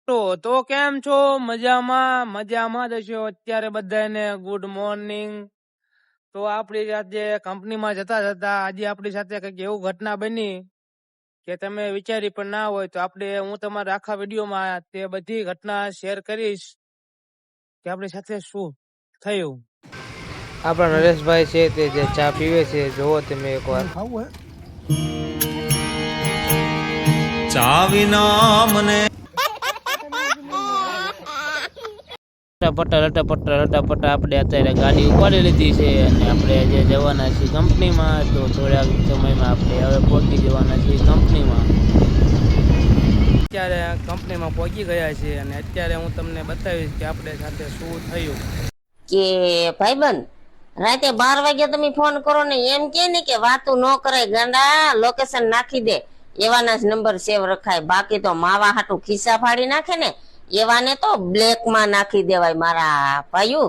તો કેમ છો? મજામાં જ હશો અત્યારે બધાને ગુડ મોર્નિંગ। તો આપણી આજે કંપનીમાં જતા આજે આપણી સાથે કંઈક એવું ઘટના બની કે તમે વિચારી પણ ના હોય। તો હું તમારા આખા વિડીયોમાં તે બધી ઘટના શેર કરીશ કે આપણી સાથે શું થયું। આપણા નરેશભાઈ છે તે જે ચા પીવે છે, જોવો તમે એકવાર। ચા વિના મને લટાપટા આપણે અત્યારે ગાડી ઉપાડી લીધી છે અને આપણે જે જવાના છીએ કંપનીમાં। તો થોડાક સમયમાં આપણે હવે પહોંચી જવાના છીએ કંપનીમાં। અત્યારે કંપનીમાં પહોંચી ગયા છે અને અત્યારે હું તમને બતાવીશ કે આપણે સાથે શું થયું। કે ભાઈબંધ રાતે 12 વાગ્યા તમે ફોન કરો ને એમ કે ને કે વાતું ન કરાય ગાંડા, લોકેશન નાખી દે, એવાના જ નંબર સેવ રખાય। બાકી તો માવા હાટું ખિસ્સા ફાડી નાખે ને એવાને તો બ્લેક માં નાખી દેવાય મારા ભાઈઓ।